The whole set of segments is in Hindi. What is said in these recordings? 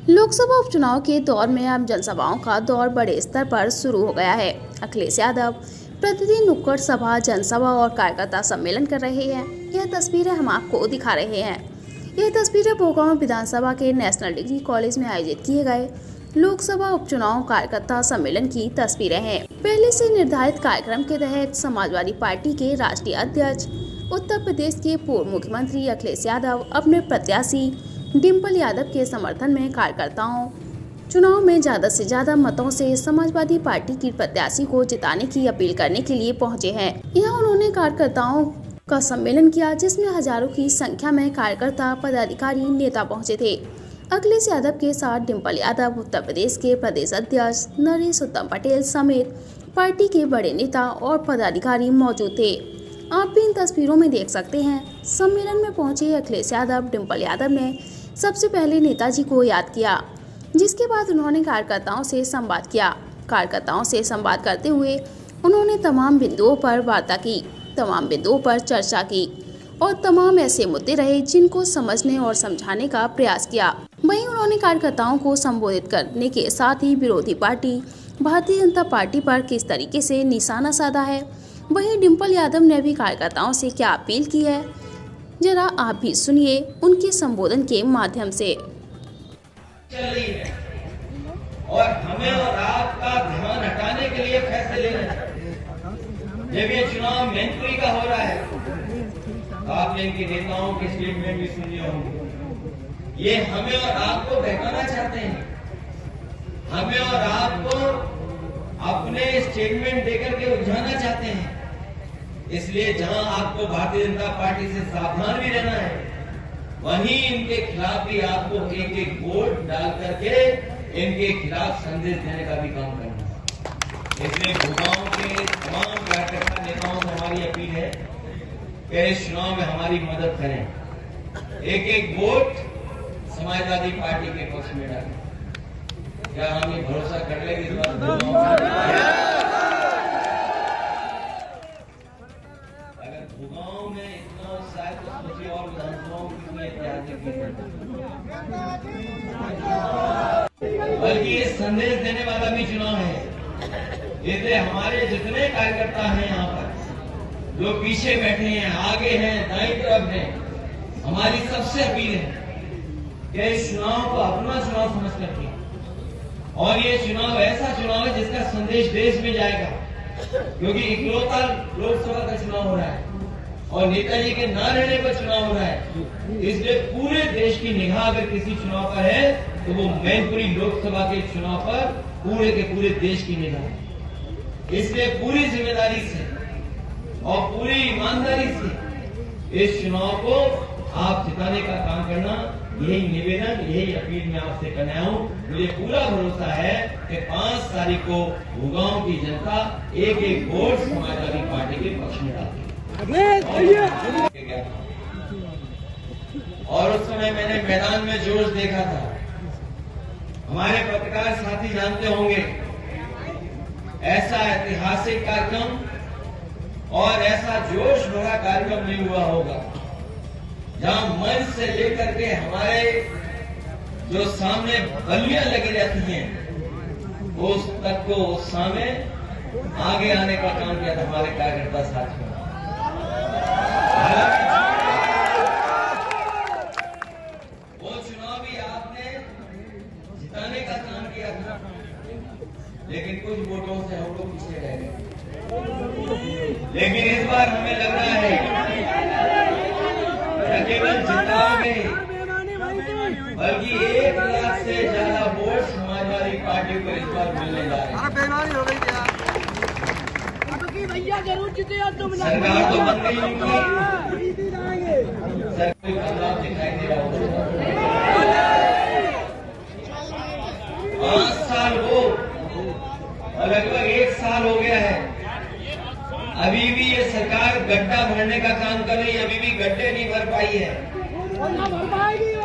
लोकसभा उपचुनाव के दौर में अब जनसभाओं का दौर बड़े स्तर पर शुरू हो गया है। अखिलेश यादव प्रतिदिन नुक्कड़ सभा, जनसभा और कार्यकर्ता सम्मेलन कर रहे हैं। यह तस्वीरें हम आपको दिखा रहे हैं। यह तस्वीरें भोगांव विधानसभा के नेशनल डिग्री कॉलेज में आयोजित किए गए लोकसभा उपचुनाव कार्यकर्ता सम्मेलन की तस्वीरें हैं। पहले से निर्धारित कार्यक्रम के तहत समाजवादी पार्टी के राष्ट्रीय अध्यक्ष, उत्तर प्रदेश के पूर्व मुख्यमंत्री अखिलेश यादव अपने प्रत्याशी डिम्पल यादव के समर्थन में कार्यकर्ताओं चुनाव में ज्यादा से ज्यादा मतों से समाजवादी पार्टी की प्रत्याशी को जिताने की अपील करने के लिए पहुंचे हैं। यहाँ उन्होंने कार्यकर्ताओं का सम्मेलन किया, जिसमें हजारों की संख्या में कार्यकर्ता, पदाधिकारी, नेता पहुंचे थे। अखिलेश यादव के साथ डिम्पल यादव, उत्तर प्रदेश के प्रदेश अध्यक्ष नरेश उत्तम पटेल समेत पार्टी के बड़े नेता और पदाधिकारी मौजूद थे। आप भी इन तस्वीरों में देख सकते हैं। सम्मेलन में पहुंचे अखिलेश यादव, डिम्पल यादव ने सबसे पहले नेताजी को याद किया, जिसके बाद उन्होंने कार्यकर्ताओं से संवाद किया। कार्यकर्ताओं से संवाद करते हुए उन्होंने तमाम बिंदुओं पर वार्ता की, तमाम बिंदुओं पर चर्चा की और तमाम ऐसे मुद्दे रहे जिनको समझने और समझाने का प्रयास किया। वहीं उन्होंने कार्यकर्ताओं को संबोधित करने के साथ ही विरोधी पार्टी भारतीय जनता पार्टी पर किस तरीके से निशाना साधा है, वहीं डिम्पल यादव ने भी कार्यकर्ताओं से क्या अपील की है, जरा आप भी सुनिए उनके संबोधन के माध्यम से। चल रही है और हमें और आपका ध्यान हटाने के लिए फैसले लेने हैं। जब ये चुनाव मैनपुरी का हो रहा है तो आपने इनके नेताओं के स्टेटमेंट भी सुने होंगे। ये हमें और आपको बहकाना चाहते हैं, हमें और आपको अपने स्टेटमेंट देकर के उलझाना चाहते हैं। इसलिए जहां आपको भारतीय जनता पार्टी से सावधान भी रहना है, वहीं इनके खिलाफ भी आपको एक एक वोट डाल करके इनके खिलाफ संदेश देने का भी काम करना है। इसलिए भोगांव के तमाम कार्यकर्ता नेताओं से हमारी अपील है कि इस चुनाव में हमारी मदद करें, एक एक वोट समाजवादी पार्टी के पक्ष में डालें। क्या हम ये भरोसा कर लेंगे इस बार? भोगांव में इतना शायद तो सोचिए और विधानसभाओं की कितनी ऐतिहासिक बल्कि ये संदेश देने वाला भी चुनाव है। इसलिए हमारे जितने कार्यकर्ता हैं यहाँ पर, जो पीछे बैठे हैं, आगे हैं, दाईं तरफ हैं, हमारी सबसे अपील है कि इस चुनाव को अपना चुनाव समझ करके, और ये चुनाव ऐसा चुनाव है जिसका संदेश देश में जाएगा, क्योंकि इकलौता लोकसभा का चुनाव हो रहा है और नेताजी के न रहने पर चुनाव हो रहा है। इसलिए पूरे देश की निगाह अगर किसी चुनाव पर है तो वो मैनपुरी लोकसभा के चुनाव पर पूरे के पूरे देश की निगाह है। इसलिए पूरी जिम्मेदारी से और पूरी ईमानदारी से इस चुनाव को आप जिताने का काम करना, यही निवेदन, यही अपील मैं आपसे करना हूं। मुझे पूरा भरोसा है कि 5 तारीख को भोगांव की जनता एक एक वोट समाजवादी पार्टी के पक्ष में डालेगी। और उस समय मैंने मैदान में जोश देखा था। हमारे पत्रकार साथी जानते होंगे, ऐसा ऐतिहासिक कार्यक्रम और ऐसा जोश भरा कार्यक्रम नहीं हुआ होगा, जहां मंच से लेकर के हमारे जो सामने बल्लियां लगी रहती हैं, उस तक को उस सामने आगे आने का काम किया था हमारे कार्यकर्ता साथियों। वो चुनाव भी आपने जिताने का काम किया था, लेकिन कुछ वोटों से हम लोग पीछे रह गए। लेकिन इस बार हमें लग रहा है न केवल जिताओगे, बल्कि 1 लाख से ज्यादा वोट समाजवादी पार्टी को इस बार मिलने जा रहे हैं। भैया जरूर जीते तुम। सरकार तो बन गई उनकी, सरकारी बदलाव दिखाई दे रहा होगा। 5 साल हो और लगभग 1 साल हो गया है, अभी भी ये सरकार गड्ढा भरने का काम कर रही है, अभी भी गड्ढे नहीं भर पाई है।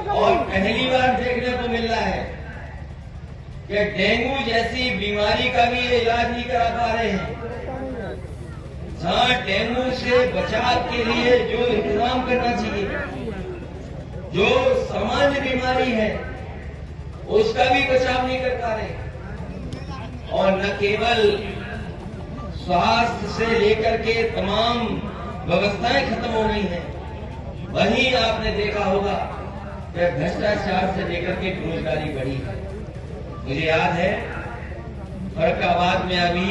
और पहली बार देखने को मिल रहा है कि डेंगू जैसी बीमारी का भी ये इलाज नहीं करा पा रहे हैं। जहां डेंगू से बचाव के लिए जो इंतजाम करना चाहिए, जो सामान्य बीमारी है उसका भी बचाव नहीं कर पा रहे। और न केवल स्वास्थ्य से लेकर के तमाम व्यवस्थाएं खत्म हो गई हैं, वहीं आपने देखा होगा कि भ्रष्टाचार से लेकर के बेरोजगारी बढ़ी है। मुझे याद है फरक्काबाद में अभी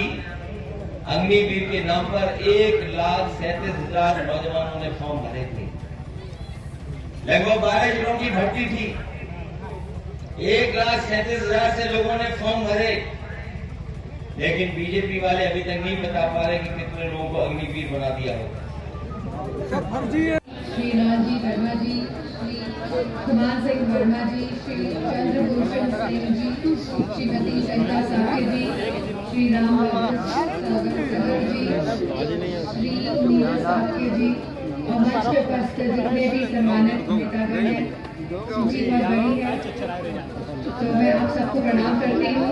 अग्निवीर के नाम पर 1,37,000 नौजवानों ने फॉर्म भरे थे। लगभग 12 जिलों की भर्ती थी। 1,37,000 से लोगों ने फॉर्म भरे, लेकिन बीजेपी वाले अभी तक नहीं बता पा रहे कि कितने लोगों को अग्निवीर बना दिया होगा। श्री राजीव वर्मा जी, श्री कुमार सिंह वर्मा जी, श्री चंद्रभूषण सिंह जी, श्रीमती सरिता साके जी, श्री राम सागर जी, श्री नीरज साके जी और मंच पे उपस्थित जितने भी सम्मानित नेतागण हैं, सूची बहुत बड़ी है, तो मैं आप सबको प्रणाम करती हूँ।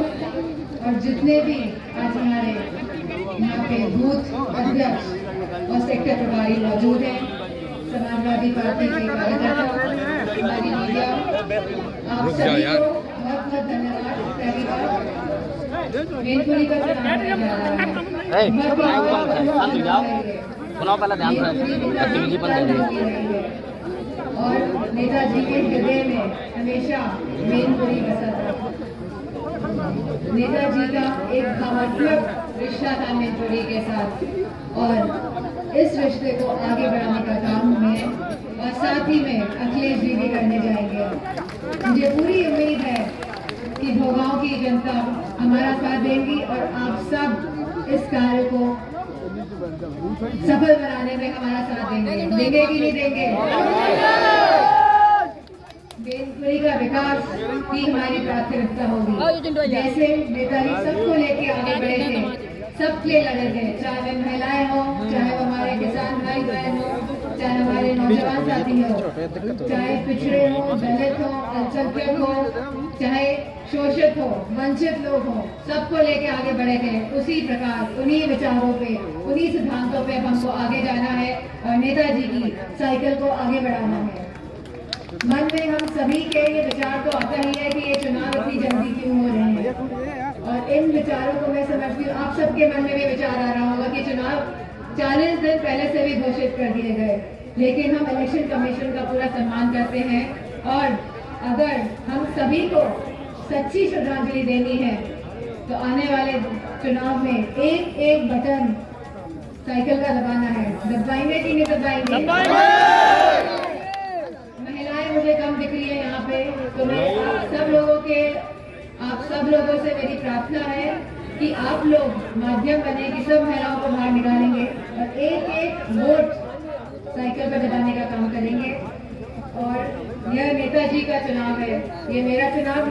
और जितने भी आज हमारे यहाँ पे बूथ अध्यक्ष और सेक्टर प्रभारी मौजूद हैं, समाजवादी पार्टी के कार्यकर्ता, हमारी मीडिया, आप सभी को बहुत बहुत धन्यवाद। पहली बार मैनपुरी का चुनाव होने जा रहा है। और नेताजी के हृदय में हमेशा मैनपुरी बसा था। नेताजी का एक भावनात्मक रिश्ता था मैनपुरी के साथ, और इस रिश्ते को आगे बढ़ाने का काम हमें और साथ ही में अखिलेश जी भी करने जाएंगे। मुझे पूरी उम्मीद है कि भोगांव की जनता हमारा साथ देंगी और आप सब इस कार्य को सफल बनाने में हमारा साथ देंगे। देंगे कि नहीं देंगे? मैनपुरी का विकास ही हमारी प्राथमिकता होगी। जैसे नेताजी सबको लेके आगे बढ़े थे, सबके लिए लड़े थे, चाहे वे महिलाएं हो, चाहे वो हमारे किसान भाई बहन हो, चाहे हमारे नौजवान साथी हो, चाहे पिछड़े हो, दलित हो, अल्पसंख्यक हो, चाहे शोषित हो, वंचित लोग हो, सबको लेके आगे बढ़े थे। उसी प्रकार उन्हीं विचारों पे, उन्हीं सिद्धांतों पे हमको आगे जाना है और नेताजी की साइकिल को आगे बढ़ाना है। मन में हम सभी के ये विचार तो आता ही है कि ये चुनाव इतनी जल्दी क्यों हो रहे हैं, और इन विचारों को मैं समझती हूँ आप सबके मन में भी विचार आ रहा होगा कि चुनाव 40 दिन पहले से भी घोषित कर दिए गए, लेकिन हम इलेक्शन कमीशन का पूरा सम्मान करते हैं। और अगर हम सभी को सच्ची श्रद्धांजलि देनी है तो आने वाले चुनाव में एक एक बटन साइकिल का दबाना है। दबाएंगे कि नहीं दबाएंगे? महिलाएं मुझे कम दिख रही है यहाँ पे, तो मैं आप सब लोगों से मेरी प्रार्थना है कि आप लोग माध्यम बने कि सब महिलाओं को बाहर निकालेंगे और एक एक वोट साइकिल पर दबाने का काम करेंगे। और यह नेताजी का चुनाव है, ये मेरा चुनाव